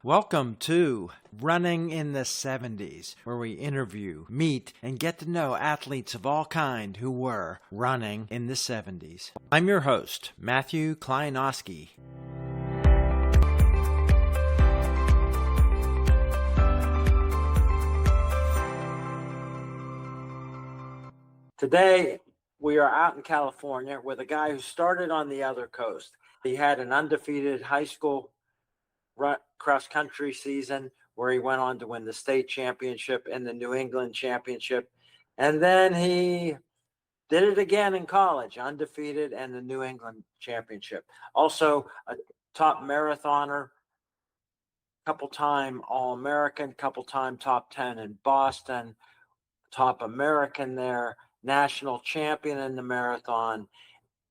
Welcome to Running in the 70s, where we interview, meet, and get to know athletes of all kind who were running in the 70s. I'm your host, Matthew Kleinowski. Today, we are out in California with a guy who started on the other coast. He had an undefeated high school cross-country season where he went on to win the state championship and the New England championship. And then he did it again in college, undefeated, and the New England championship. Also a top marathoner, couple-time All-American, couple-time top 10 in Boston, top American there, national champion in the marathon,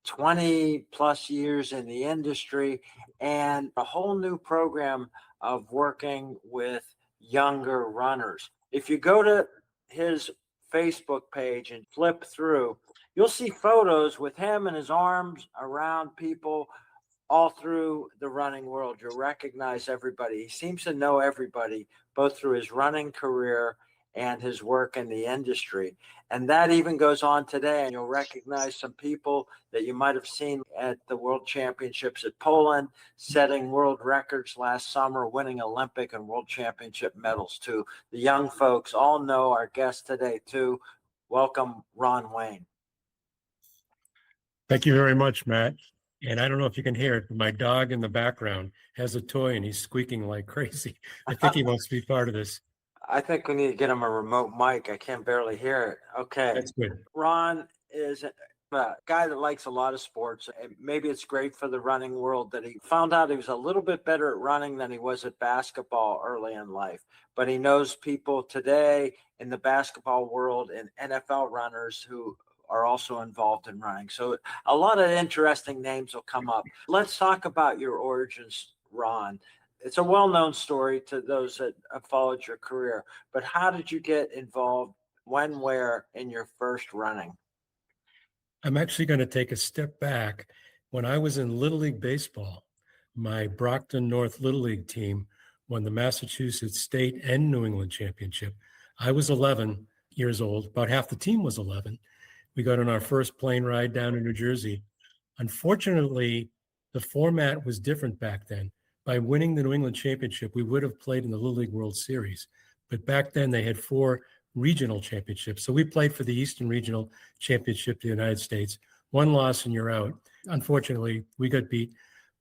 20 plus years in the industry, and a whole new program of working with younger runners. If you go to his Facebook page and flip through, you'll see photos with him and his arms around people all through the running world. You'll recognize everybody. He seems to know everybody, both through his running career and his work in the industry. And that even goes on today. And you'll recognize some people that you might have seen at the World Championships at Poland, setting world records last summer, winning Olympic and World Championship medals too. The young folks all know our guest today too. Welcome, Ron Wayne. Thank you very much, Matt. And I don't know if you can hear it, but my dog in the background has a toy and he's squeaking like crazy. I think he wants to be part of this. I think we need to get him a remote mic. I can barely hear it. Okay. That's good. Ron is a guy that likes a lot of sports. Maybe it's great for the running world that he found out he was a little bit better at running than he was at basketball early in life. But he knows people today in the basketball world and NFL runners who are also involved in running. So a lot of interesting names will come up. Let's talk about your origins, Ron. It's a well-known story to those that have followed your career, but how did you get involved, when, where in your first running? I'm actually going to take a step back. When I was in Little League Baseball, my Brockton North Little League team won the Massachusetts State and New England Championship. I was 11 years old. About half the team was 11. We got on our first plane ride down to New Jersey. Unfortunately, the format was different back then. By winning the New England Championship, we would have played in the Little League World Series. But back then, they had 4 regional championships. So we played for the Eastern Regional Championship of the United States. 1 loss and you're out. Unfortunately, we got beat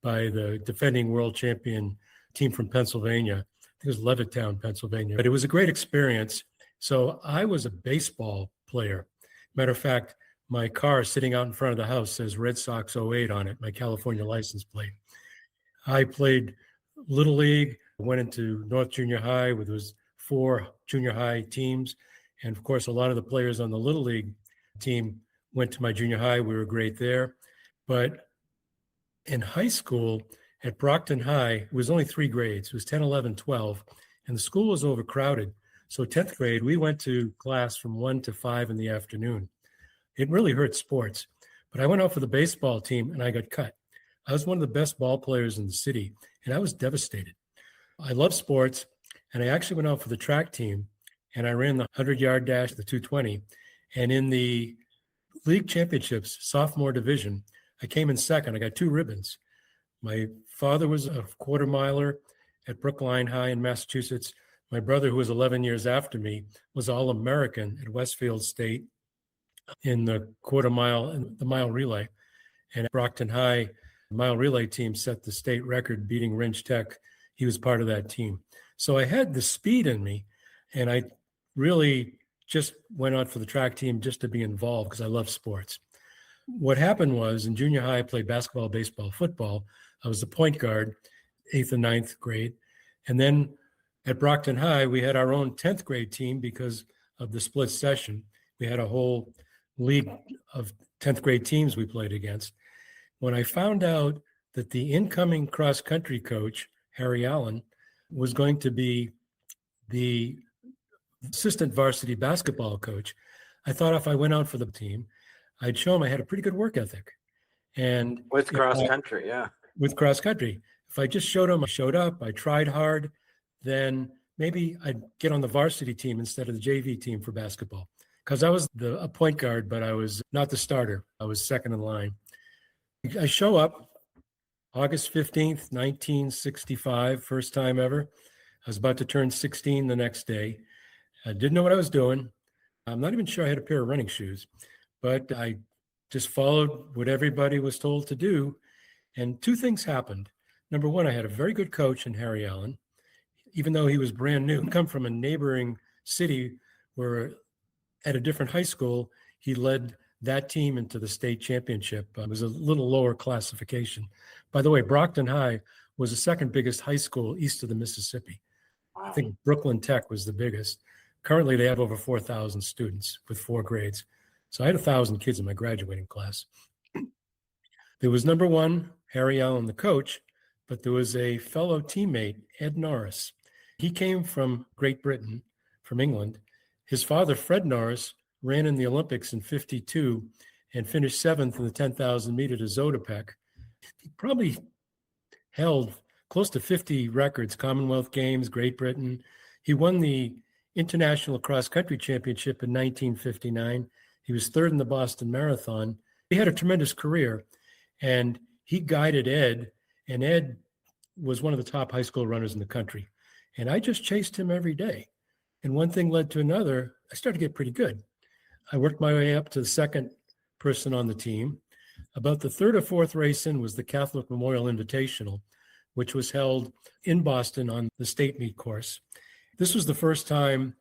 by the defending world champion team from Pennsylvania. I think it was Levittown, Pennsylvania. But it was a great experience. So I was a baseball player. Matter of fact, my car sitting out in front of the house says Red Sox 08 on it, my California license plate. I played Little League, went into North Junior High with those 4 junior high teams. And of course, a lot of the players on the Little League team went to my junior high. We were great there. But in high school at Brockton High, it was only 3 grades. It was 10, 11, 12. And the school was overcrowded. So 10th grade, we went to class from 1 to 5 in the afternoon. It really hurt sports. But I went out for the baseball team and I got cut. I was one of the best ball players in the city, and I was devastated. I love sports, and I actually went out for the track team, and I ran the 100-yard dash, the 220. And in the league championships, sophomore division, I came in second. I got 2 ribbons. My father was a quarter miler at Brookline High in Massachusetts. My brother, who was 11 years after me, was All-American at Westfield State in the quarter mile and the mile relay. And at Brockton High, the mile relay team set the state record, beating Rinch Tech. He was part of that team. So I had the speed in me, and I really just went out for the track team just to be involved because I love sports. What happened was in junior high, I played basketball, baseball, football. I was the point guard, 8th and 9th grade. And then at Brockton High, we had our own 10th grade team because of the split session. We had a whole league of 10th grade teams we played against. When I found out that the incoming cross-country coach, Harry Allen, was going to be the assistant varsity basketball coach, I thought if I went out for the team, I'd show him I had a pretty good work ethic. And with cross country, yeah. With cross country. If I just showed up, I tried hard, then maybe I'd get on the varsity team instead of the JV team for basketball. Because I was a point guard, but I was not the starter. I was second in line. I show up August 15th, 1965, first time ever. I was about to turn 16 the next day. I didn't know what I was doing. I'm not even sure I had a pair of running shoes, but I just followed what everybody was told to do. And two things happened. Number one, I had a very good coach in Harry Allen, even though he was brand new, come from a neighboring city where at a different high school, he led that team into the state championship. It was a little lower classification. By the way, Brockton High was the second biggest high school east of the Mississippi. I think Brooklyn Tech was the biggest. Currently, they have over 4,000 students with 4 grades. So I had 1,000 kids in my graduating class. There was number one, Harry Allen, the coach, but there was a fellow teammate, Ed Norris. He came from Great Britain, from England. His father, Fred Norris, ran in the Olympics in '52 and finished 7th in the 10,000 meter to Zotapec. He probably held close to 50 records, Commonwealth Games, Great Britain. He won the International Cross Country Championship in 1959. He was 3rd in the Boston Marathon. He had a tremendous career, and he guided Ed, and Ed was one of the top high school runners in the country. And I just chased him every day. And one thing led to another. I started to get pretty good. I worked my way up to the second person on the team. About the 3rd or 4th race in was the Catholic Memorial Invitational, which was held in Boston on the state meet course. This was the first time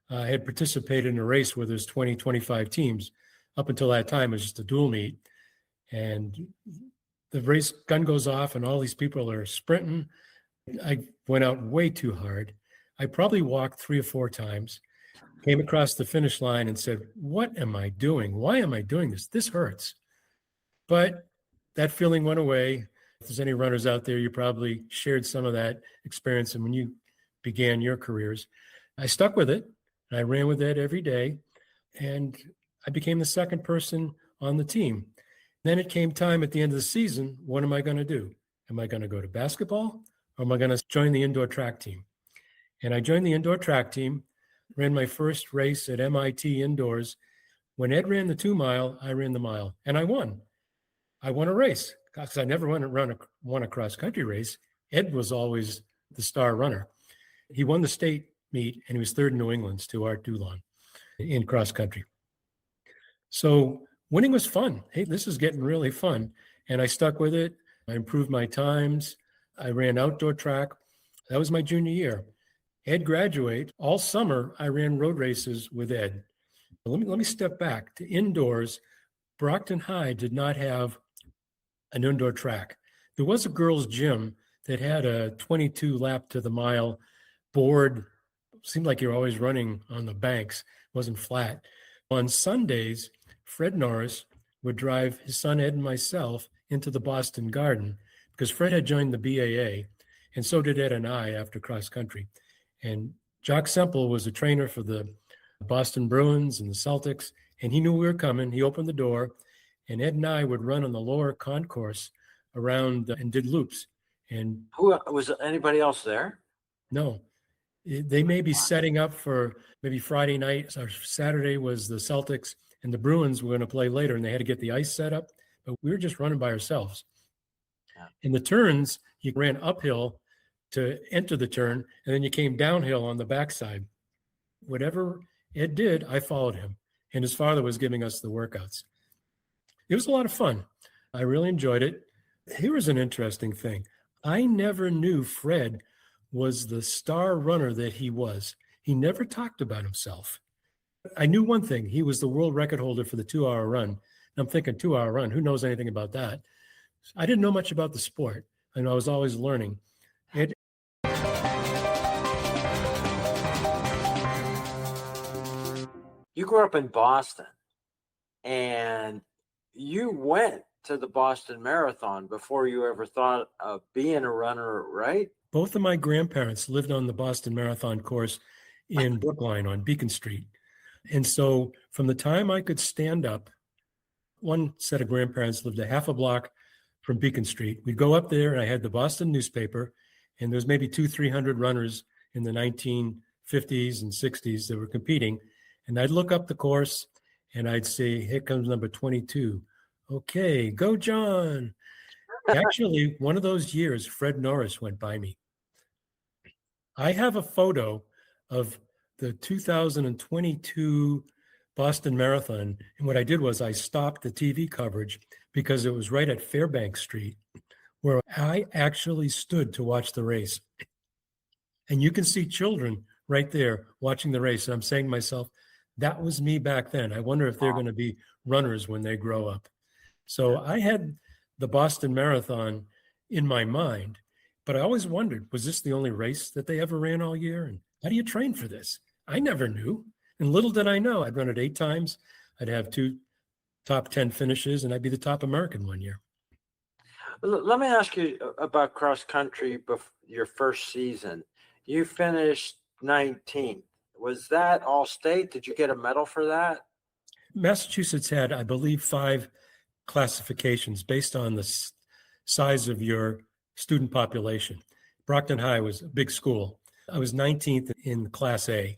I had participated in a race where there's 20, 25 teams. Up until that time, it was just a dual meet. And the race gun goes off and all these people are sprinting. I went out way too hard. I probably walked 3 or 4 times, came across the finish line and said, what am I doing? Why am I doing this? This hurts. But that feeling went away. If there's any runners out there, you probably shared some of that experience and when you began your careers. I stuck with it. And I ran with it every day. And I became the second person on the team. Then it came time at the end of the season, what am I going to do? Am I going to go to basketball or am I going to join the indoor track team? And I joined the indoor track team, ran my first race at MIT indoors. When Ed ran the 2-mile, I ran the mile, and I won. I won a race because I never won a cross-country race. Ed was always the star runner. He won the state meet, and he was 3rd in New England's to Art Dulon in cross-country. So winning was fun. Hey, this is getting really fun. And I stuck with it. I improved my times. I ran outdoor track. That was my junior year. Ed graduated. All summer, I ran road races with Ed. Let me step back to indoors. Brockton High did not have an indoor track. There was a girls' gym that had a 22 lap to the mile board. Seemed like you're always running on the banks. It wasn't flat. On Sundays, Fred Norris would drive his son Ed and myself into the Boston Garden because Fred had joined the BAA, and so did Ed and I after cross country. And Jock Semple was a trainer for the Boston Bruins and the Celtics, and he knew we were coming. He opened the door, and Ed and I would run on the lower concourse around and did loops. And Who was anybody else there? no, they may be setting up for maybe Friday night. Or Saturday was the Celtics, and the Bruins were going to play later, and they had to get the ice set up. But we were just running by ourselves. Yeah. In the turns, you ran uphill to enter the turn, and then you came downhill on the backside. Whatever Ed did, I followed him, and his father was giving us the workouts. It was a lot of fun. I really enjoyed it. Here was an interesting thing. I never knew Fred was the star runner that he was. He never talked about himself. I knew one thing. He was the world record holder for the 2-hour run. I'm thinking 2-hour run. Who knows anything about that? I didn't know much about the sport, and I was always learning. You grew up in Boston, and you went to the Boston Marathon before you ever thought of being a runner, right? Both of my grandparents lived on the Boston Marathon course in Brookline on Beacon Street. And so from the time I could stand up, one set of grandparents lived a half a block from Beacon Street. We'd go up there, and I had the Boston newspaper, and there was maybe 200-300 runners in the 1950s and 60s that were competing. And I'd look up the course, and I'd say, here comes number 22. Okay, go John. Actually, one of those years, Fred Norris went by me. I have a photo of the 2022 Boston Marathon. And what I did was I stopped the TV coverage because it was right at Fairbanks Street, where I actually stood to watch the race. And you can see children right there watching the race. And I'm saying to myself, that was me back then. I wonder if they're going to be runners when they grow up. So I had the Boston Marathon in my mind, but I always wondered, was this the only race that they ever ran all year? And how do you train for this? I never knew. And little did I know, I'd run it 8 times. I'd have 2 top 10 finishes, and I'd be the top American one year. Let me ask you about cross country. Your first season, you finished 19th. Was that all state? Did you get a medal for that? Massachusetts had, I believe, 5 classifications based on the size of your student population. Brockton High was a big school. I was 19th in Class A.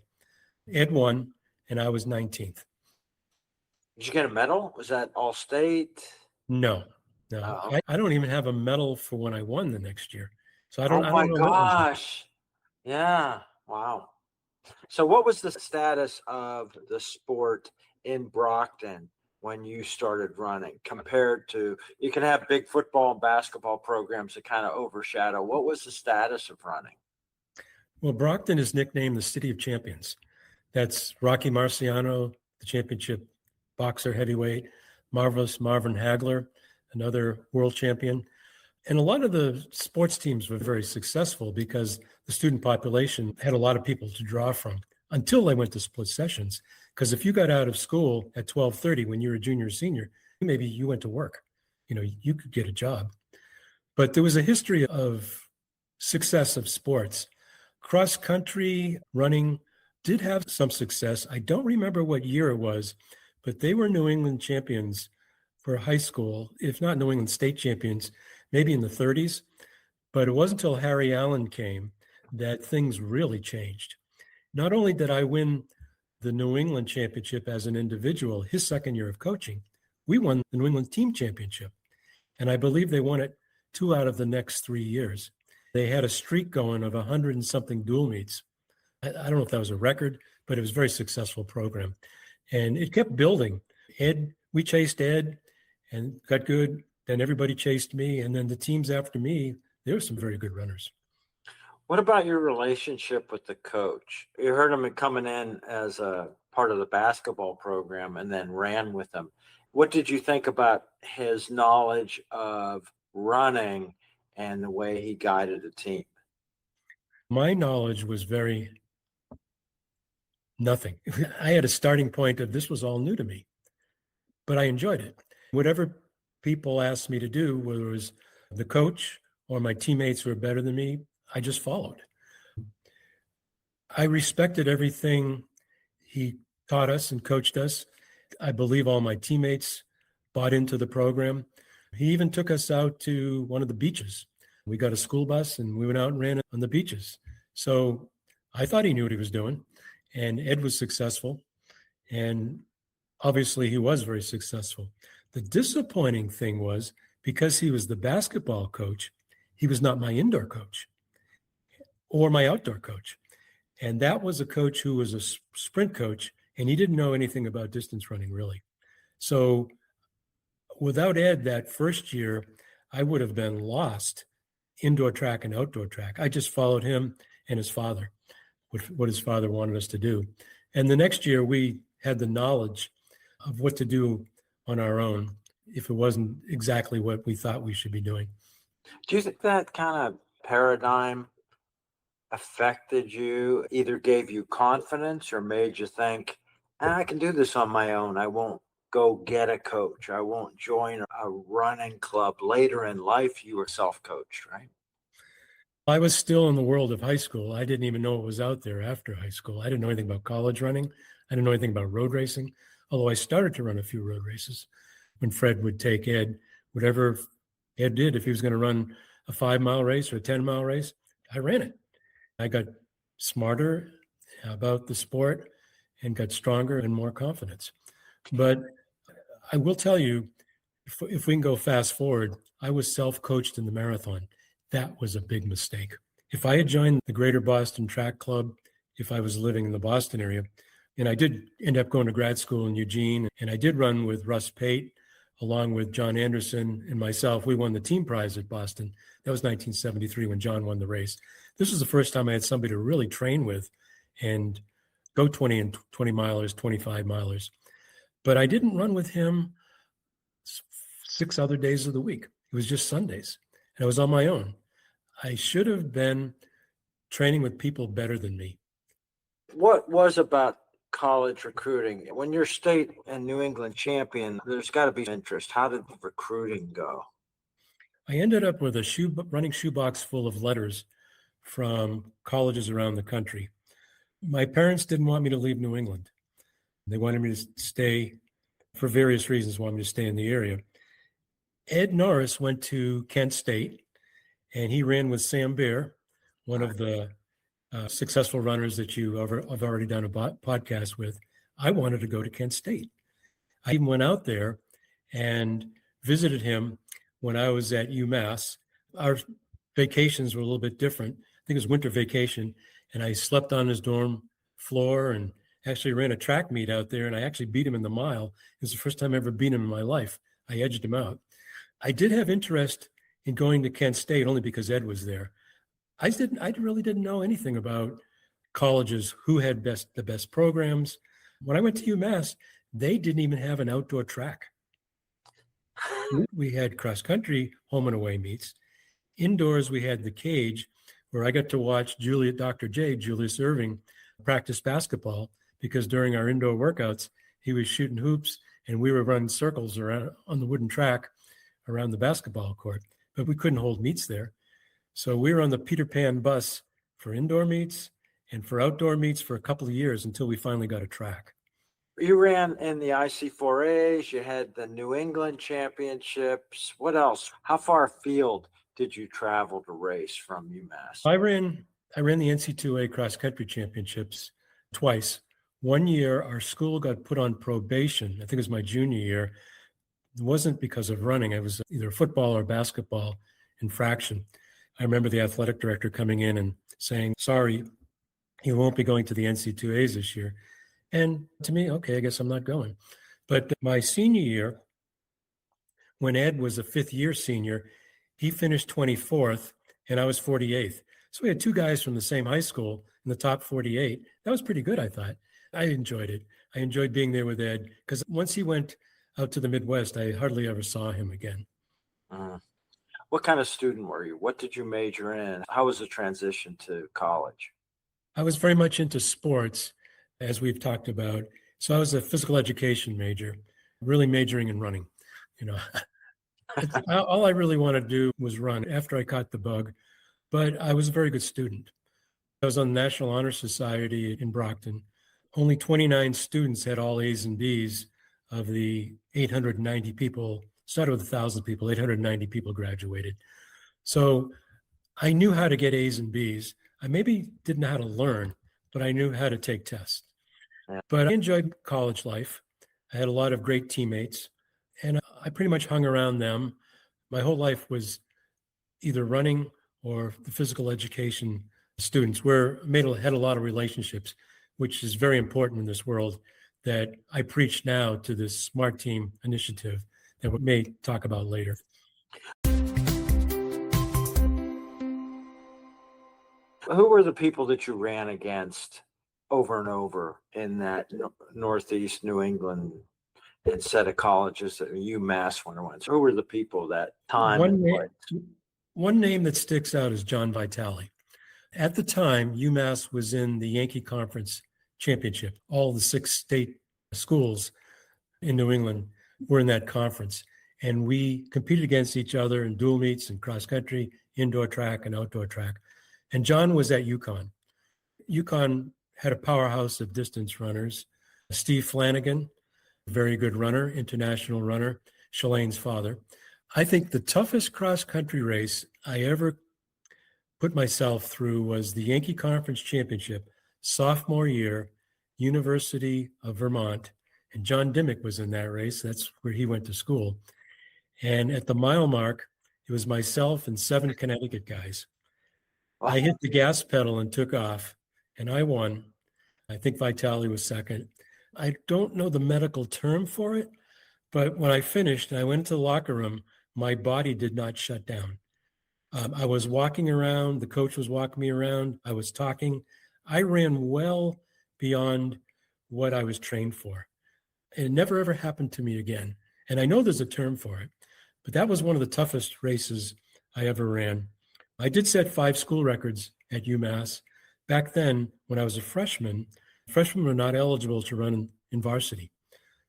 Ed won, and I was 19th. Did you get a medal? Was that all state? No. Oh. I don't even have a medal for when I won the next year. So I don't. Oh my I don't know gosh! Yeah. Wow. So what was the status of the sport in Brockton when you started running compared to, you can have big football and basketball programs that kind of overshadow. What was the status of running? Well, Brockton is nicknamed the City of Champions. That's Rocky Marciano, the championship boxer heavyweight, Marvelous Marvin Hagler, another world champion. And a lot of the sports teams were very successful because the student population had a lot of people to draw from until they went to split sessions. Because if you got out of school at 12:30 when you were a junior or senior, maybe you went to work. You could get a job. But there was a history of success of sports. Cross country running did have some success. I don't remember what year it was, but they were New England champions for high school, if not New England state champions, maybe in the 30s. But it wasn't until Harry Allen came that things really changed. Not only did I win the New England championship as an individual, his second year of coaching, we won the New England team championship. And I believe they won it 2 out of the next 3 years. They had a streak going of 100 and something dual meets. I don't know if that was a record, but it was a very successful program. And it kept building. We chased Ed and got good. Then everybody chased me. And then the teams after me, there were some very good runners. What about your relationship with the coach? You heard him coming in as a part of the basketball program and then ran with him. What did you think about his knowledge of running and the way he guided the team? My knowledge was nothing. I had a starting point of this was all new to me, but I enjoyed it. Whatever people asked me to do, whether it was the coach or my teammates who were better than me, I just followed. I respected everything he taught us and coached us. I believe all my teammates bought into the program. He even took us out to one of the beaches. We got a school bus and we went out and ran on the beaches. So I thought he knew what he was doing. And Ed was successful. And obviously he was very successful. The disappointing thing was because he was the basketball coach, he was not my indoor coach or my outdoor coach. And that was a coach who was a sprint coach, and he didn't know anything about distance running, really. So without Ed that first year, I would have been lost indoor track and outdoor track. I just followed him and his father, what his father wanted us to do. And the next year, we had the knowledge of what to do on our own if it wasn't exactly what we thought we should be doing. Do you think that kind of paradigm affected you, either gave you confidence or made you think, I can do this on my own. I won't go get a coach. I won't join a running club. Later in life, you were self-coached, right? I was still in the world of high school. I didn't even know what was out there after high school. I didn't know anything about college running. I didn't know anything about road racing, although I started to run a few road races when Fred would take Ed, whatever Ed did. If he was going to run a 5-mile race or a 10-mile race, I ran it. I got smarter about the sport and got stronger and more confidence. But I will tell you, if we can go fast forward, I was self-coached in the marathon. That was a big mistake. If I had joined the Greater Boston Track Club, if I was living in the Boston area, and I did end up going to grad school in Eugene, and I did run with Russ Pate, along with John Anderson and myself. We won the team prize at Boston. That was 1973 when John won the race. This was the first time I had somebody to really train with and go 20 and 20 milers, 25 milers. But I didn't run with him 6 other days of the week. It was just Sundays. And I was on my own. I should have been training with people better than me. What was about college recruiting? When you're state and New England champion, there's got to be interest. How did the recruiting go? I ended up with a running shoebox full of letters from colleges around the country. My parents didn't want me to leave New England. They wanted me to stay, for various reasons, wanted me to stay in the area. Ed Norris went to Kent State, and he ran with Sam Bear, one of the successful runners that you have already done a podcast with. I wanted to go to Kent State. I even went out there and visited him when I was at UMass. Our vacations were a little bit different. I think it was winter vacation, and I slept on his dorm floor and actually ran a track meet out there, and I actually beat him in the mile. It was the first time I ever beat him in my life. I edged him out. I did have interest in going to Kent State only because Ed was there. I really didn't know anything about colleges, who had the best programs. When I went to UMass, they didn't even have an outdoor track. We had cross country home and away meets. Indoors, we had the cage where I got to watch Dr. J, Julius Erving, practice basketball, because during our indoor workouts, he was shooting hoops and we were running circles around on the wooden track around the basketball court, but we couldn't hold meets there. So we were on the Peter Pan bus for indoor meets and for outdoor meets for a couple of years until we finally got a track. You ran in the IC4As, you had the New England championships. What else? How far afield did you travel to race from UMass? I ran the NC2A cross country championships twice. One year, our school got put on probation. I think it was my junior year. It wasn't because of running. It was either football or basketball infraction. I remember the athletic director coming in and saying, sorry, you won't be going to the NC2As this year. And to me, okay, I guess I'm not going. But my senior year, when Ed was a fifth-year senior, he finished 24th, and I was 48th. So we had two guys from the same high school in the top 48. That was pretty good, I thought. I enjoyed it. I enjoyed being there with Ed, because once he went out to the Midwest, I hardly ever saw him again. What kind of student were you? What did you major in? How was the transition to college? I was very much into sports, as we've talked about. So I was a physical education major, really majoring in running. All I really wanted to do was run after I caught the bug, but I was a very good student. I was on the National Honor Society in Brockton. Only 29 students had all A's and B's of the 890 people. Started with 1,000 people, 890 people graduated. So I knew how to get A's and B's. I maybe didn't know how to learn, but I knew how to take tests. But I enjoyed college life. I had a lot of great teammates, and I pretty much hung around them. My whole life was either running or the physical education students, where I had a lot of relationships, which is very important in this world that I preach now to this SMARTeam initiative that we may talk about later. Who were the people that you ran against over and over in that Northeast New England and set of colleges that UMass went? Who were the people that time? One name that sticks out is John Vitale. At the time, UMass was in the Yankee Conference Championship. All the 6 state schools in New England were in that conference. And we competed against each other in dual meets and cross country, indoor track and outdoor track. And John was at UConn. UConn had a powerhouse of distance runners. Steve Flanagan, a very good runner, international runner, Shalane's father. I think the toughest cross-country race I ever put myself through was the Yankee Conference Championship, sophomore year, University of Vermont. And John Dimmick was in that race. That's where he went to school. And at the mile mark, it was myself and 7 Connecticut guys. I hit the gas pedal and took off, and I won. I think Vitali was second. I don't know the medical term for it, but when I finished and I went to the locker room, my body did not shut down. I was walking around. The coach was walking me around. I was talking. I ran well beyond what I was trained for. And it never, ever happened to me again. And I know there's a term for it, but that was one of the toughest races I ever ran. I did set 5 school records at UMass. Back then, when I was a freshman, freshmen were not eligible to run in varsity.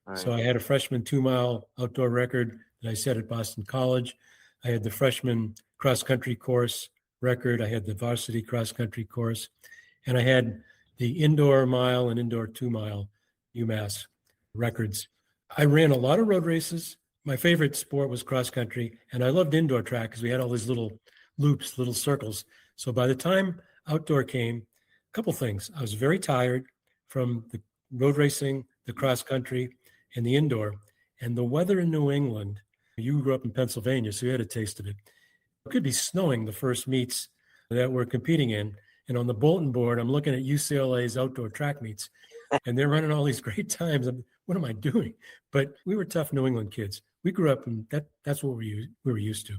Right. So I had a freshman 2-mile outdoor record that I set at Boston College. I had the freshman cross-country course record. I had the varsity cross-country course. And I had the indoor mile and indoor 2-mile UMass records. I ran a lot of road races. My favorite sport was cross-country, and I loved indoor track because we had all these little loops, little circles. So by the time outdoor came, a couple things. I was very tired from the road racing, the cross-country, and the indoor. And the weather in New England, you grew up in Pennsylvania, so you had a taste of it. It could be snowing the first meets that we're competing in. And on the bulletin board, I'm looking at UCLA's outdoor track meets, and they're running all these great times. What am I doing? But we were tough New England kids. We grew up, and that's what we were used to.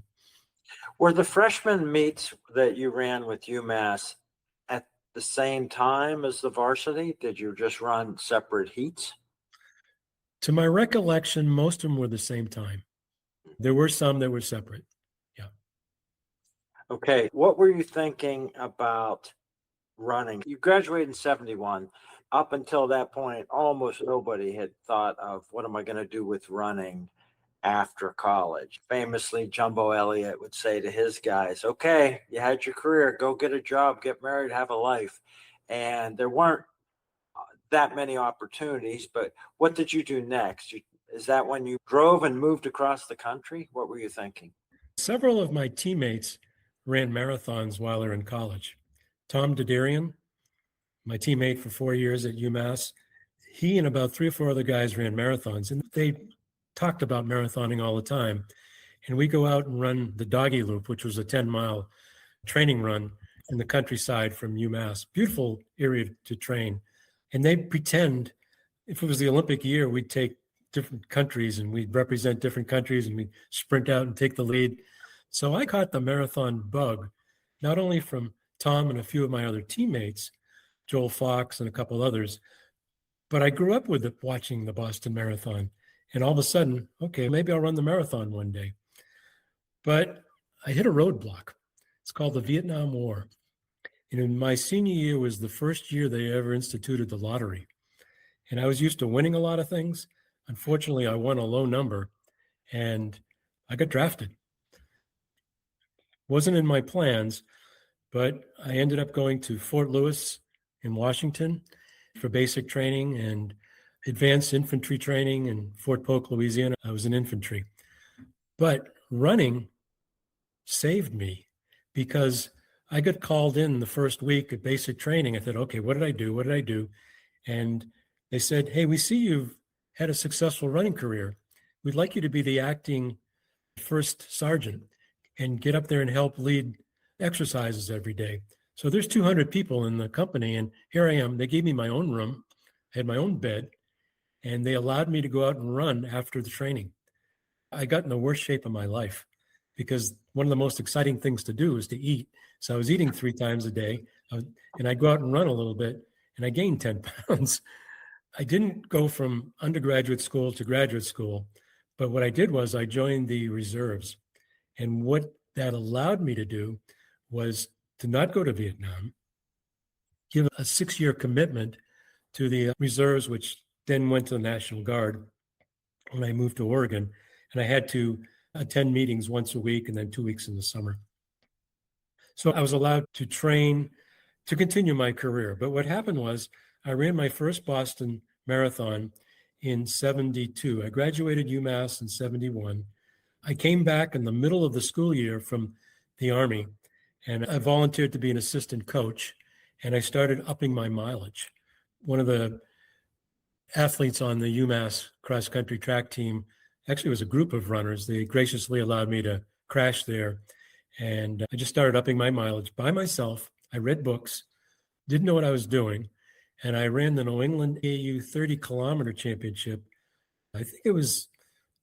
Were the freshman meets that you ran with UMass at the same time as the varsity? Did you just run separate heats? To my recollection, most of them were the same time. There were some that were separate. Yeah. Okay. What were you thinking about running? You graduated in 71. Up until that point, almost nobody had thought of what am I going to do with running after college. Famously, Jumbo Elliott would say to his guys, okay, you had your career, go get a job, get married, have a life. And there weren't that many opportunities, but what did you do next? Is that when you drove and moved across the country? What were you thinking? Several of my teammates ran marathons while they're in college. Tom Diderian, my teammate for 4 years at UMass, he and about 3 or 4 other guys ran marathons, and they talked about marathoning all the time. And we go out and run the Doggy Loop, which was a 10-mile training run in the countryside from UMass. Beautiful area to train. And they pretend if it was the Olympic year, we'd take different countries and we'd represent different countries and we'd sprint out and take the lead. So I caught the marathon bug, not only from Tom and a few of my other teammates, Joel Fox and a couple others, but I grew up with it, watching the Boston Marathon. And all of a sudden, okay, maybe I'll run the marathon one day. But I hit a roadblock. It's called the Vietnam War. And in my senior year was the first year they ever instituted the lottery. And I was used to winning a lot of things. Unfortunately, I won a low number and I got drafted. Wasn't in my plans, but I ended up going to Fort Lewis in Washington for basic training and advanced infantry training in Fort Polk, Louisiana. I was in infantry. But running saved me because I got called in the first week of basic training. I thought, okay, what did I do? What did I do? And they said, hey, we see you've had a successful running career. We'd like you to be the acting first sergeant and get up there and help lead exercises every day. So there's 200 people in the company, and here I am. They gave me my own room. I had my own bed, and they allowed me to go out and run after the training. I got in the worst shape of my life because one of the most exciting things to do is to eat. So I was eating 3 times a day, and I'd go out and run a little bit, and I gained 10 pounds. I didn't go from undergraduate school to graduate school, but what I did was I joined the reserves. And what that allowed me to do was to not go to Vietnam, give a 6-year commitment to the reserves, which then went to the National Guard when I moved to Oregon. And I had to attend meetings once a week and then 2 weeks in the summer. So I was allowed to train to continue my career. But what happened was I ran my first Boston Marathon in 72. I graduated UMass in 71. I came back in the middle of the school year from the Army, and I volunteered to be an assistant coach, and I started upping my mileage. One of the athletes on the UMass cross country track team actually was a group of runners. They graciously allowed me to crash there. And I just started upping my mileage by myself. I read books, didn't know what I was doing. And I ran the New England AAU 30 kilometer championship. I think it was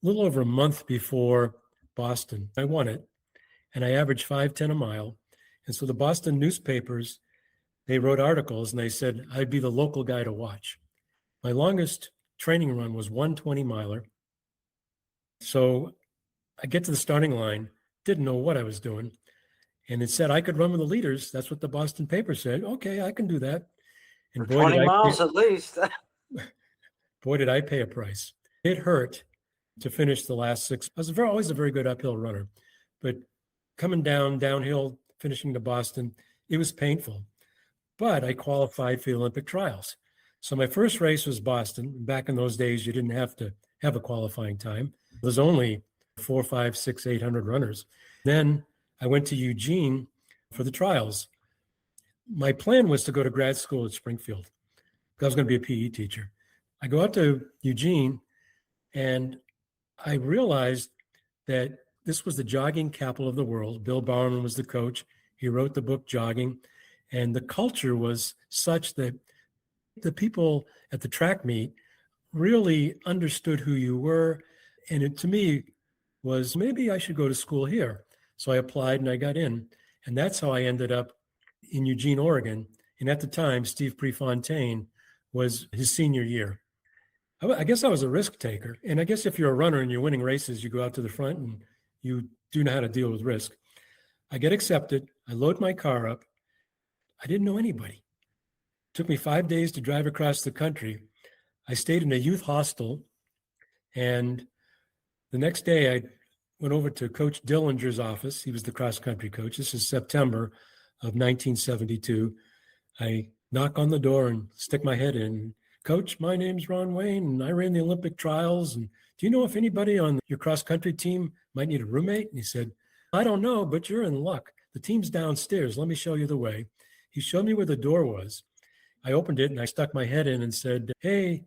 a little over a month before Boston. I won it, and I averaged 5:10 a mile. And so the Boston newspapers, they wrote articles and they said I'd be the local guy to watch. My longest training run was 120 miler. So I get to the starting line, didn't know what I was doing. And it said I could run with the leaders. That's what the Boston paper said. Okay, I can do that. And For 20 miles at least. Boy, did I pay a price. It hurt to finish the last 6. I was always a very good uphill runner, but coming downhill, finishing to Boston, it was painful. But I qualified for the Olympic trials. So my first race was Boston. Back in those days, you didn't have to have a qualifying time. There's only 4, 5, 6, 800 runners. Then I went to Eugene for the trials. My plan was to go to grad school at Springfield. I was going to be a PE teacher. I go out to Eugene, and I realized that this was the jogging capital of the world. Bill Bowerman was the coach. He wrote the book Jogging, and the culture was such that the people at the track meet really understood who you were. And it, to me, was maybe I should go to school here. So I applied and I got in. And that's how I ended up in Eugene, Oregon. And at the time, Steve Prefontaine was his senior year. I guess I was a risk taker. And I guess if you're a runner and you're winning races, you go out to the front and you do know how to deal with risk. I get accepted. I load my car up. I didn't know anybody. It took me 5 days to drive across the country. I stayed in a youth hostel. And the next day I went over to Coach Dillinger's office. He was the cross country coach. This is September of 1972. I knock on the door and stick my head in. Coach, my name's Ron Wayne, and I ran the Olympic trials. And do you know if anybody on your cross country team might need a roommate? And he said, I don't know, but you're in luck. The team's downstairs. Let me show you the way. He showed me where the door was. I opened it and I stuck my head in and said, hey,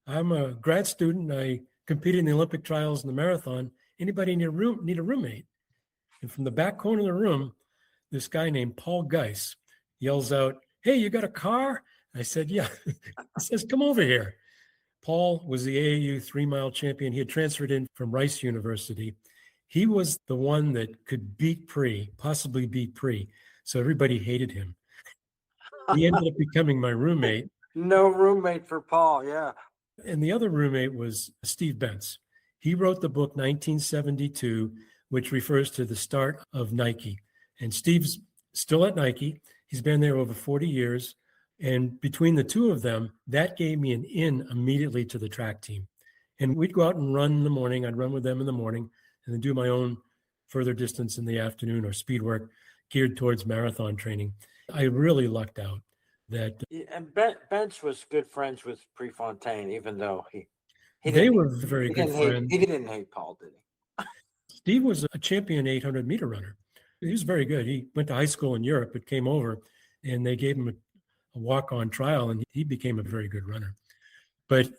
I'm a grad student. I competed in the Olympic trials and the marathon. Anybody need a roommate? And from the back corner of the room, this guy named Paul Geis yells out, hey, you got a car? I said, yeah. He says, come over here. Paul was the AAU 3-mile champion. He had transferred in from Rice University. He was the one that could possibly beat Pre. So everybody hated him. He ended up becoming my roommate. No roommate for Paul, yeah. And the other roommate was Steve Bentz. He wrote the book 1972, which refers to the start of Nike. And Steve's still at Nike. He's been there over 40 years. And between the two of them, that gave me an in immediately to the track team. And we'd go out and run in the morning. I'd run with them in the morning and then do my own further distance in the afternoon or speed work geared towards marathon training. I really lucked out that. And Bench was good friends with Prefontaine, even though they were very good friends. He didn't hate Paul, did he? Steve was a champion 800 meter runner. He was very good. He went to high school in Europe, but came over and they gave him a walk-on trial, and he became a very good runner. But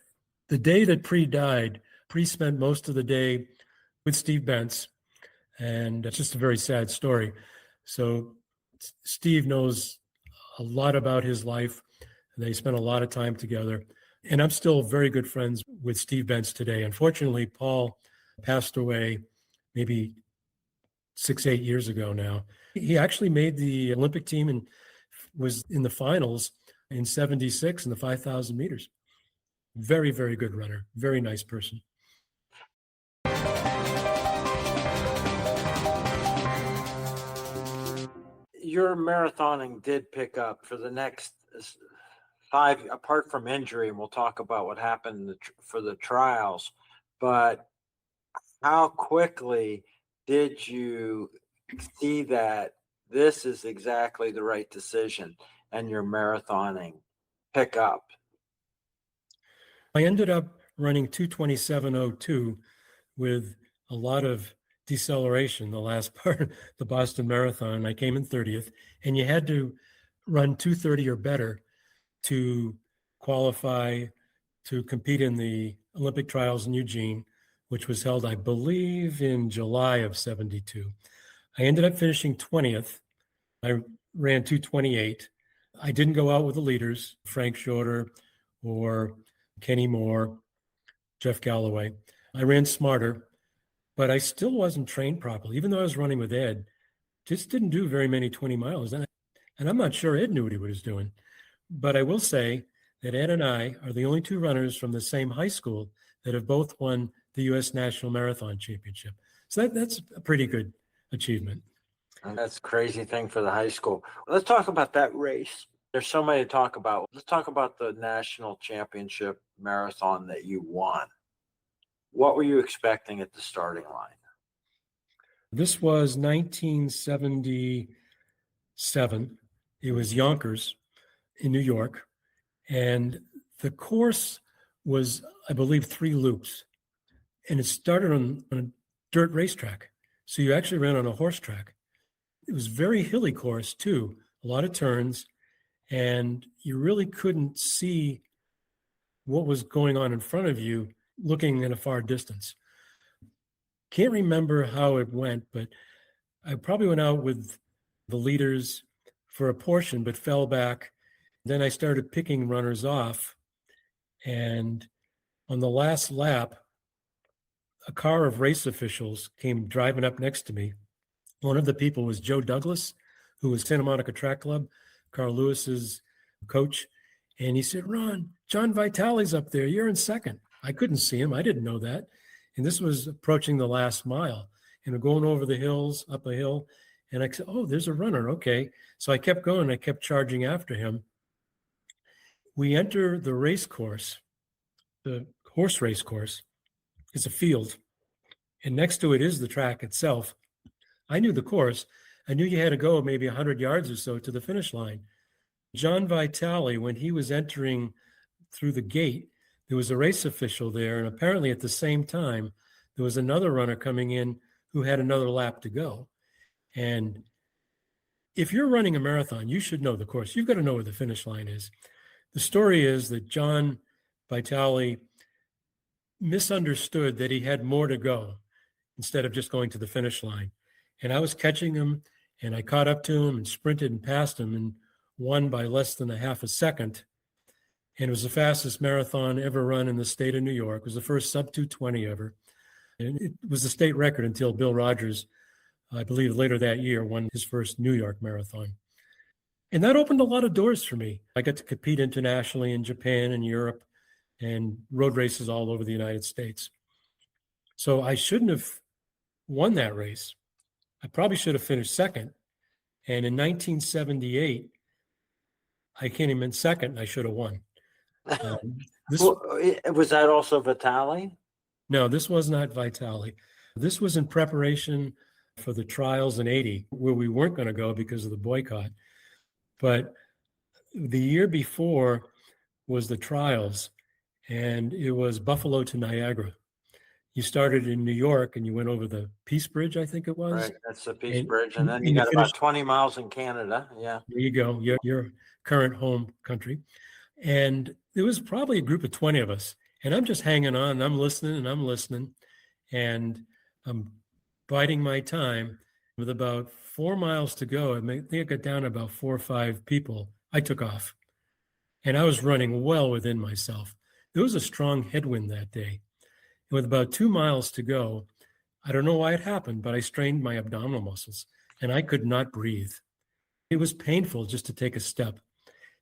the day that Pre died, Pre spent most of the day with Steve Bentz, and it's just a very sad story. So Steve knows a lot about his life. They spent a lot of time together, and I'm still very good friends with Steve Bentz today. Unfortunately, Paul passed away maybe 6-8 years ago now. He actually made the Olympic team and was in the finals in 76 in the 5,000 meters. Very, very good runner. Very nice person. Your marathoning did pick up for the next 5, apart from injury, and we'll talk about what happened for the trials. But how quickly did you see that this is exactly the right decision and your marathoning pick up? I ended up running 2:27:02 with a lot of deceleration, the last part, the Boston Marathon. I came in 30th, and you had to run 2:30 or better to qualify to compete in the Olympic trials in Eugene, which was held, I believe, in July of 72. I ended up finishing 20th. I ran 2:28. I didn't go out with the leaders, Frank Shorter or Kenny Moore, Jeff Galloway. I ran smarter, but I still wasn't trained properly. Even though I was running with Ed, just didn't do very many 20 miles. And I'm not sure Ed knew what he was doing. But I will say that Ed and I are the only two runners from the same high school that have both won the U.S. National Marathon Championship. So that's a pretty good achievement. And that's a crazy thing for the high school. Let's talk about that race. There's so many to talk about. Let's talk about the national championship marathon that you won. What were you expecting at the starting line? This was 1977. It was Yonkers in New York. And the course was, I believe, 3 loops. And it started on a dirt racetrack. So you actually ran on a horse track. It was a very hilly course, too, a lot of turns. And you really couldn't see what was going on in front of you looking at a far distance. Can't remember how it went, but I probably went out with the leaders for a portion, but fell back. Then I started picking runners off. And on the last lap, a car of race officials came driving up next to me. One of the people was Joe Douglas, who was Santa Monica Track Club, Carl Lewis's coach. And he said, "Ron, John Vitale's up there. You're in second." I couldn't see him. I didn't know that. And this was approaching the last mile. And we're going over the hills, up a hill. And I said, "Oh, there's a runner. Okay." So I kept going. I kept charging after him. We enter the race course, the horse race course. It's a field. And next to it is the track itself. I knew the course. I knew you had to go maybe 100 yards or so to the finish line. John Vitale, when he was entering through the gate, there was a race official there. And apparently at the same time, there was another runner coming in who had another lap to go. And if you're running a marathon, you should know the course. You've got to know where the finish line is. The story is that John Vitale misunderstood that he had more to go instead of just going to the finish line. And I was catching him, and I caught up to him and sprinted and passed him and won by less than a half a second. And it was the fastest marathon ever run in the state of New York. It was the first sub 2:20 ever. And it was the state record until Bill Rogers, I believe later that year, won his first New York marathon. And that opened a lot of doors for me. I got to compete internationally in Japan and Europe and road races all over the United States. So I shouldn't have won that race. I probably should have finished second. And in 1978, I came in second. I should have won. Was that also Vitale? No, this was not Vitale. This was in preparation for the trials in 80, where we weren't going to go because of the boycott. But the year before was the trials, and it was Buffalo to Niagara. You started in New York and you went over the Peace Bridge, I think it was. Right, that's the Peace Bridge. And then you got about 20 miles in Canada. Yeah. There you go, your current home country. And there was probably a group of 20 of us. And I'm just hanging on, and I'm listening. And I'm biding my time. With about 4 miles to go, I think I got down to about 4 or 5 people. I took off. And I was running well within myself. There was a strong headwind that day. And with about 2 miles to go, I don't know why it happened, but I strained my abdominal muscles and I could not breathe. It was painful just to take a step.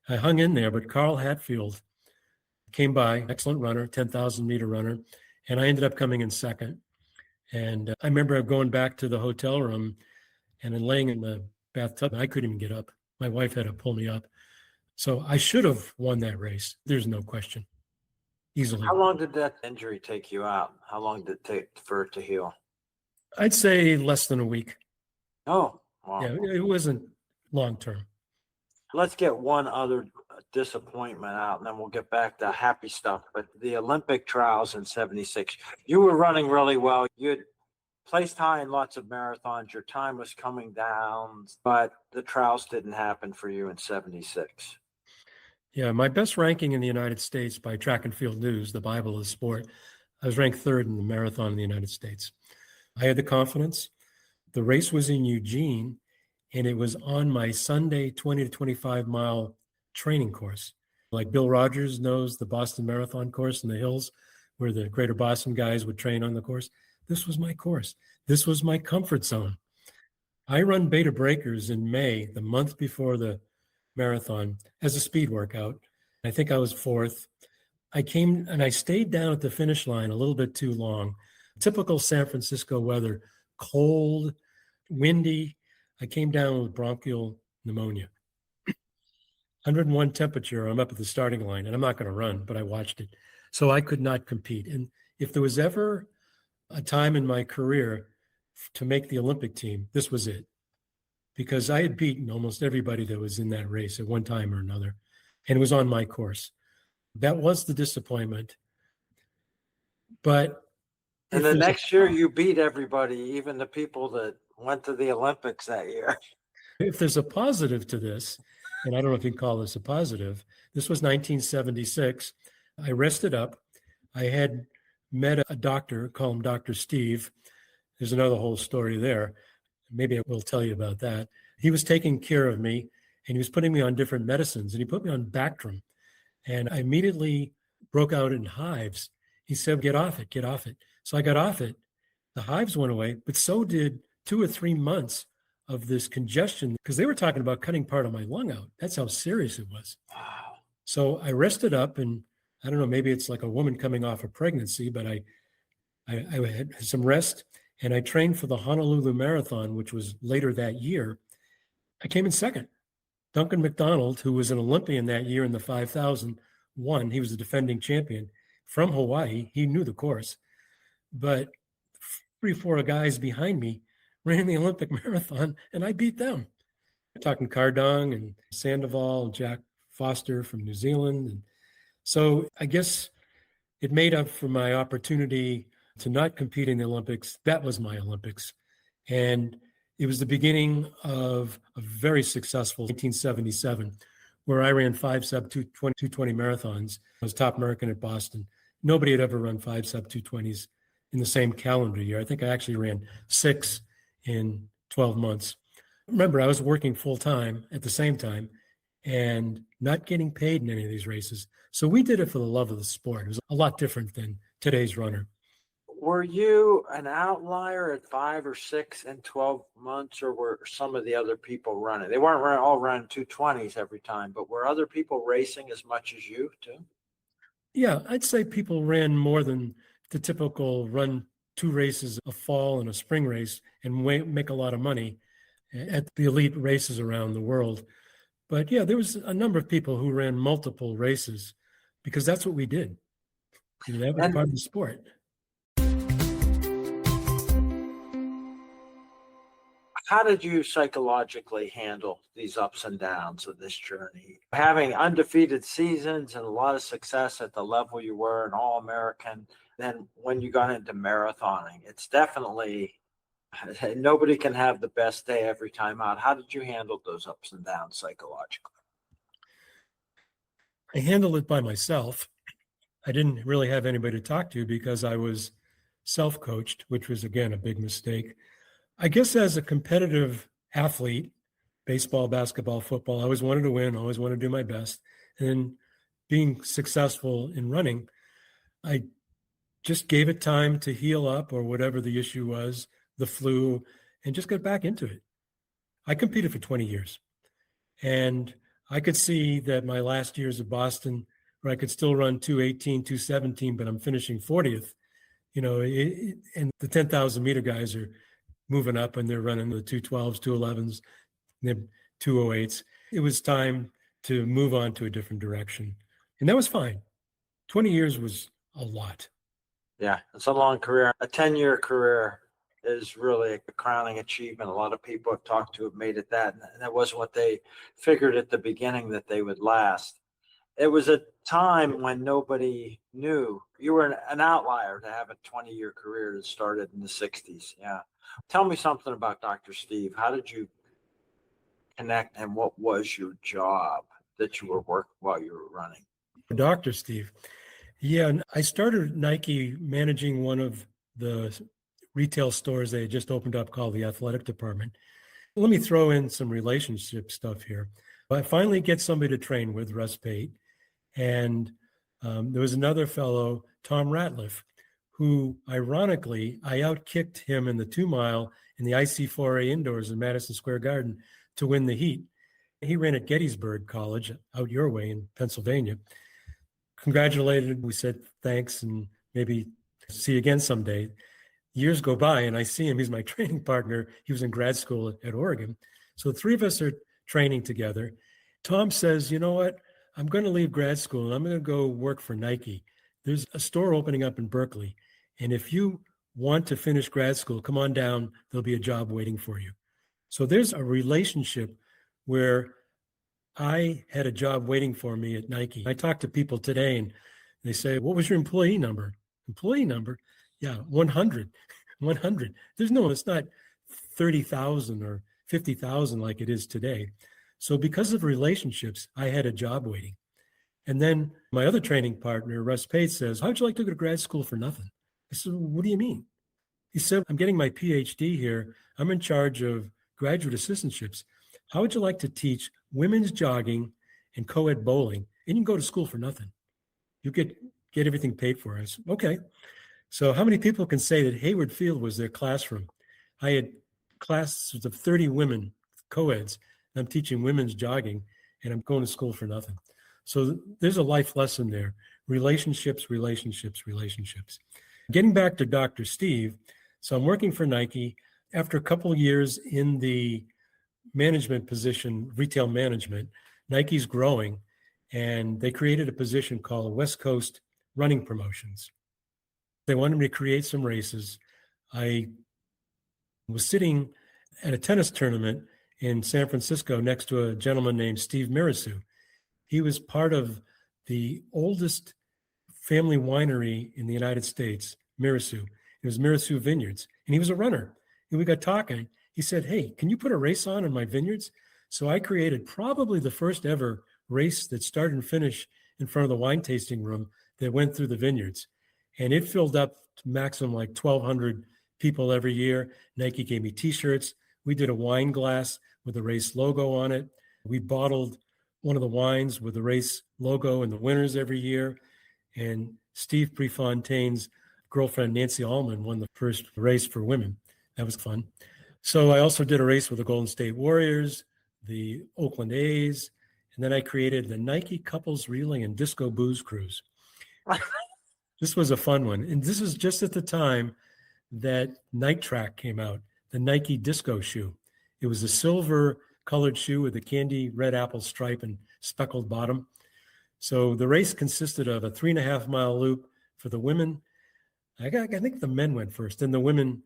I hung in there, but Carl Hatfield came by, excellent runner, 10,000 meter runner, and I ended up coming in second. And I remember going back to the hotel room and then laying in the bathtub. I couldn't even get up. My wife had to pull me up. So I should have won that race. There's no question. Easily. How long did that injury take you out? How long did it take for it to heal? I'd say less than a week. Oh, wow. Yeah, it wasn't long term. Let's get one other disappointment out, and then we'll get back to happy stuff. But the Olympic trials in 76, you were running really well. You had placed high in lots of marathons. Your time was coming down, but the trials didn't happen for you in 76. Yeah, my best ranking in the United States by Track and Field News, the Bible of sport, I was ranked third in the marathon in the United States. I had the confidence. The race was in Eugene, and it was on my Sunday 20 to 25 mile training course. Like Bill Rogers knows the Boston Marathon course in the hills where the Greater Boston guys would train on the course. This was my course. This was my comfort zone. I run Beta Breakers in May, the month before the marathon, as a speed workout. I think I was fourth. I came and I stayed down at the finish line a little bit too long. Typical San Francisco weather, cold, windy. I came down with bronchial pneumonia. 101 temperature, I'm up at the starting line, and I'm not going to run, but I watched it. So I could not compete. And if there was ever a time in my career to make the Olympic team, this was it. Because I had beaten almost everybody that was in that race at one time or another, and it was on my course. That was the disappointment. But and the next year you beat everybody, even the people that went to the Olympics that year. If there's a positive to this, and I don't know if you can call this a positive, this was 1976. I rested up. I had met a doctor, call him Dr. Steve. There's another whole story there. Maybe I will tell you about that. He was taking care of me, and he was putting me on different medicines, and he put me on Bactrim. And I immediately broke out in hives. He said, get off it, get off it. So I got off it. The hives went away, but so did 2 or 3 months of this congestion, because they were talking about cutting part of my lung out. That's how serious it was. Wow. So I rested up, and I don't know, maybe it's like a woman coming off a pregnancy, but I had some rest, and I trained for the Honolulu Marathon, which was later that year. I came in second. Duncan McDonald, who was an Olympian that year in the 5,000, won. He was the defending champion from Hawaii. He knew the course. But 3 or 4 guys behind me ran the Olympic marathon, and I beat them. We're talking Cardong and Sandoval and Jack Foster from New Zealand. And so I guess it made up for my opportunity to not compete in the Olympics. That was my Olympics. And it was the beginning of a very successful 1977, where I ran 5 sub 220 marathons. I was top American at Boston. Nobody had ever run 5 sub 220s in the same calendar year. I think I actually ran 6 in 12 months. Remember, I was working full time at the same time and not getting paid in any of these races. So we did it for the love of the sport. It was a lot different than today's runner. Were you an outlier at 5 or 6 in 12 months, or were some of the other people running? They weren't all running 220s every time, but were other people racing as much as you too? Yeah, I'd say people ran more than the typical run 2 races, a fall and a spring race, and make a lot of money at the elite races around the world. But yeah, there was a number of people who ran multiple races because that's what we did. That was part of the sport. How did you psychologically handle these ups and downs of this journey? Having undefeated seasons and a lot of success at the level you were, an All-American, then when you got into marathoning, it's definitely, nobody can have the best day every time out. How did you handle those ups and downs psychologically? I handled it by myself. I didn't really have anybody to talk to because I was self-coached, which was, again, a big mistake. I guess as a competitive athlete, baseball, basketball, football, I always wanted to win, always wanted to do my best. And being successful in running, I just gave it time to heal up or whatever the issue was, the flu, and just got back into it. I competed for 20 years. And I could see that my last years at Boston, where I could still run 218, 217, but I'm finishing 40th, and the 10,000 meter guys are moving up and they're running the 212s, 211s, and 208s. It was time to move on to a different direction. And that was fine. 20 years was a lot. Yeah, it's a long career. A 10-year career is really a crowning achievement. A lot of people I've talked to have made it that, and that wasn't what they figured at the beginning that they would last. it was a time when nobody knew. You were an outlier to have a 20-year career that started in the 60s. Yeah. Tell me something about Dr. Steve. How did you connect, and what was your job that you were working while you were running? Dr. Steve. Yeah, and I started at Nike managing one of the retail stores they had just opened up called the athletic department. Let me throw in some relationship stuff here. I finally get somebody to train with, Russ Pate, and there was another fellow, Tom Ratliff, who ironically, I outkicked him in the 2-mile in the IC4A indoors in Madison Square Garden to win the heat. He ran at Gettysburg College out your way in Pennsylvania. Congratulated, we said thanks and maybe see you again someday. Years go by and I see him, he's my training partner. He was in grad school at Oregon. So the three of us are training together. Tom says, you know what? I'm going to leave grad school and I'm going to go work for Nike. There's a store opening up in Berkeley. And if you want to finish grad school, come on down. There'll be a job waiting for you. So there's a relationship where I had a job waiting for me at Nike. I talk to people today and they say, what was your employee number? Employee number? Yeah, 100. 100. It's not 30,000 or 50,000 like it is today. So because of relationships, I had a job waiting. And then my other training partner, Russ Pate, says, how'd you like to go to grad school for nothing? I said, what do you mean? He said, I'm getting my PhD here. I'm in charge of graduate assistantships. How would you like to teach women's jogging and co-ed bowling? And you can go to school for nothing. You get everything paid for. I said, okay. So how many people can say that Hayward Field was their classroom? I had classes of 30 women, co-eds, and I'm teaching women's jogging, and I'm going to school for nothing. So there's a life lesson there. Relationships, relationships, relationships. Getting back to Dr. Steve, so I'm working for Nike. After a couple of years in the management position, retail management, Nike's growing, and they created a position called West Coast Running Promotions. They wanted me to create some races. I was sitting at a tennis tournament in San Francisco next to a gentleman named Steve Mirasu. He was part of the oldest family winery in the United States, Mirasu. It was Mirasu Vineyards, and he was a runner. And we got talking. He said, hey, can you put a race on in my vineyards? So I created probably the first ever race that started and finished in front of the wine tasting room that went through the vineyards. And it filled up to maximum like 1,200 people every year. Nike gave me t-shirts. We did a wine glass with the race logo on it. We bottled one of the wines with the race logo and the winners every year. And Steve Prefontaine's girlfriend, Nancy Allman, won the first race for women. That was fun. So I also did a race with the Golden State Warriors, the Oakland A's, and then I created the Nike Couples Relay and Disco Booze Cruise. This was a fun one. And this is just at the time that Night Track came out, the Nike disco shoe. It was a silver colored shoe with a candy red apple stripe and speckled bottom. So the race consisted of a 3.5-mile loop for the women. I think the men went first, then the women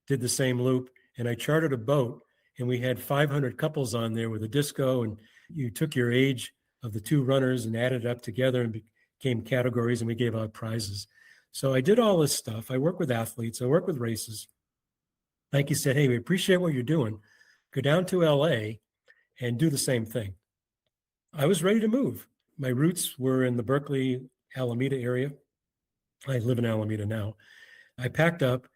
did the same loop. And I chartered a boat, and we had 500 couples on there with a disco, and you took your age of the two runners and added it up together and became categories, and we gave out prizes. So I did all this stuff. I work with athletes. I work with races. Nike said, hey, we appreciate what you're doing. Go down to LA and do the same thing. I was ready to move. My roots were in the Berkeley, Alameda area. I live in Alameda now. I packed up,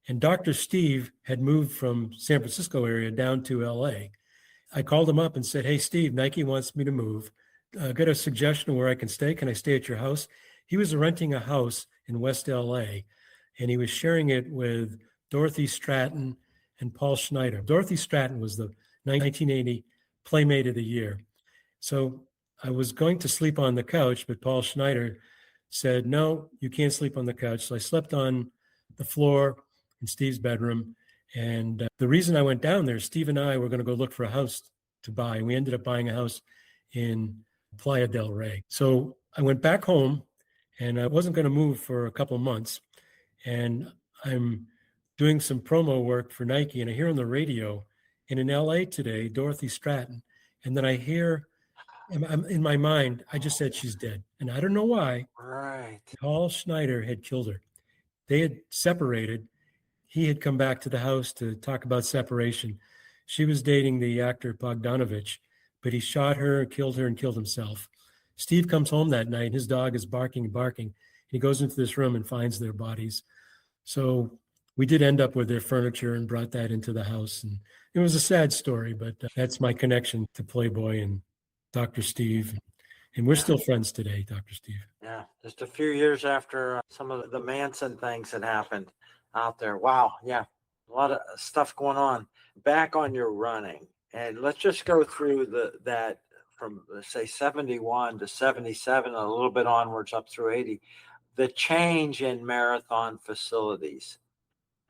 and Dr. Steve had moved from San Francisco area down to LA. I called him up and said, hey, Steve, Nike wants me to move. Got a suggestion where I can stay. Can I stay at your house? He was renting a house in West LA, and he was sharing it with Dorothy Stratton and Paul Schneider. Dorothy Stratton was the 1980 Playmate of the Year. So I was going to sleep on the couch, but Paul Schneider said, no, you can't sleep on the couch. So I slept on the floor in Steve's bedroom. And the reason I went down there, Steve and I were going to go look for a house to buy. And we ended up buying a house in Playa del Rey. So I went back home, and I wasn't going to move for a couple of months. And I'm doing some promo work for Nike, and I hear on the radio, and in LA today, Dorothy Stratton. And then I hear In my mind, I just said she's dead. And I don't know why. Right. Paul Schneider had killed her. They had separated. He had come back to the house to talk about separation. She was dating the actor Bogdanovich, but he shot her, killed her, and killed himself. Steve comes home that night, and his dog is barking and barking. He goes into this room and finds their bodies. So we did end up with their furniture and brought that into the house. And it was a sad story, but that's my connection to Playboy and Dr. Steve. And we're still friends today, Dr. Steve. Yeah, just a few years after some of the Manson things had happened out there. Wow, yeah, a lot of stuff going on. Back on your running, and let's just go through that from, let's say, 71 to 77, a little bit onwards up through 80. The change in marathon facilities,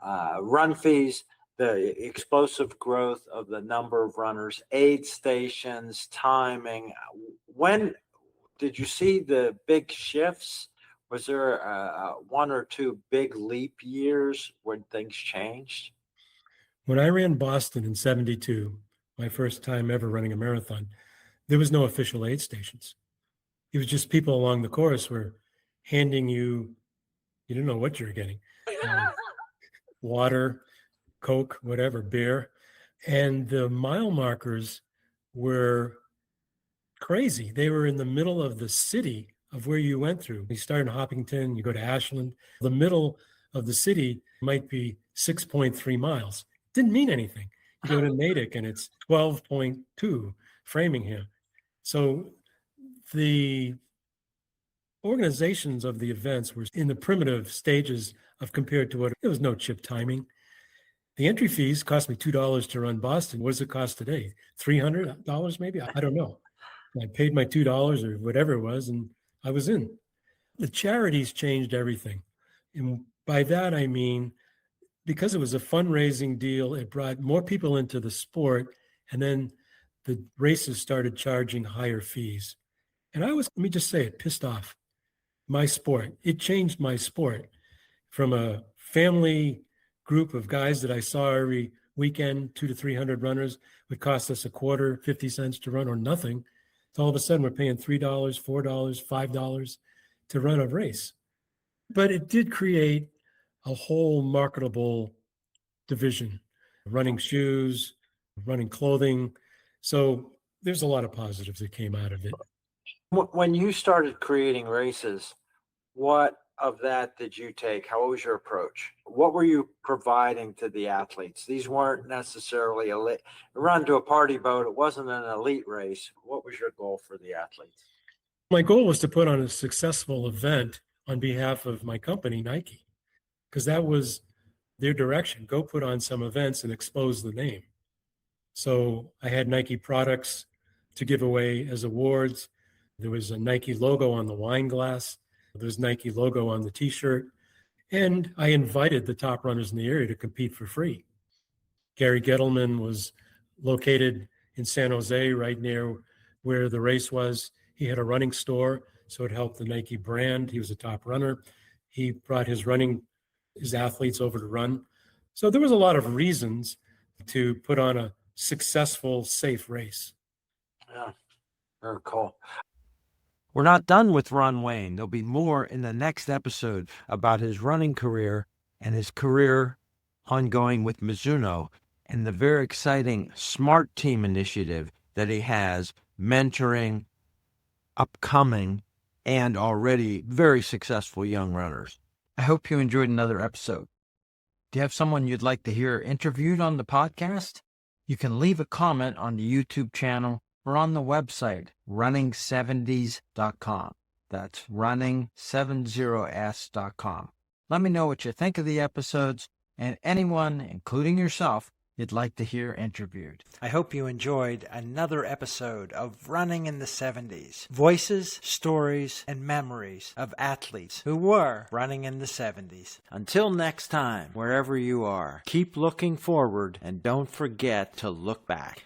run fees, the explosive growth of the number of runners, aid stations, timing. When did you see the big shifts? Was there one or two big leap years when things changed? When I ran Boston in 72, my first time ever running a marathon, there was no official aid stations. It was just people along the course were handing you didn't know what you were getting. Water, Coke, whatever, beer. And the mile markers were crazy. They were in the middle of the city of where you went through. You start in Hopkinton, you go to Ashland. The middle of the city might be 6.3 miles. Didn't mean anything. You go to Natick and it's 12.2, Framingham. So the organizations of the events were in the primitive stages of compared to what there was no chip timing. The entry fees cost me $2 to run Boston. What does it cost today? $300 maybe? I don't know. I paid my $2 or whatever it was, and I was in. The charities changed everything. And by that, I mean, because it was a fundraising deal, it brought more people into the sport, and then the races started charging higher fees. And I was, let me just say it, pissed off. My sport. It changed my sport from a family group of guys that I saw every weekend, 200 to 300 runners, would cost us a quarter, 50 cents to run or nothing. So all of a sudden we're paying $3, $4, $5 to run a race. But it did create a whole marketable division, running shoes, running clothing. So there's a lot of positives that came out of it. When you started creating races, what of that did you take? How was your approach? What were you providing to the athletes? These weren't necessarily elite. Run to a party boat. It wasn't an elite race. What was your goal for the athletes? My goal was to put on a successful event on behalf of my company, Nike, because that was their direction. Go put on some events and expose the name. So I had Nike products to give away as awards. There was a Nike logo on the wine glass. There was Nike logo on the T-shirt. And I invited the top runners in the area to compete for free. Gary Gettleman was located in San Jose, right near where the race was. He had a running store, so it helped the Nike brand. He was a top runner. He brought his athletes over to run. So there was a lot of reasons to put on a successful, safe race. Yeah, very cool. We're not done with Ron Wayne. There'll be more in the next episode about his running career and his career ongoing with Mizuno and the very exciting SMARTeam initiative that he has, mentoring upcoming and already very successful young runners. I hope you enjoyed another episode. Do you have someone you'd like to hear interviewed on the podcast? You can leave a comment on the YouTube channel or on the website, running70s.com. That's running70s.com. Let me know what you think of the episodes and anyone, including yourself, you'd like to hear interviewed. I hope you enjoyed another episode of Running in the 70s. Voices, stories, and memories of athletes who were running in the 70s. Until next time, wherever you are, keep looking forward and don't forget to look back.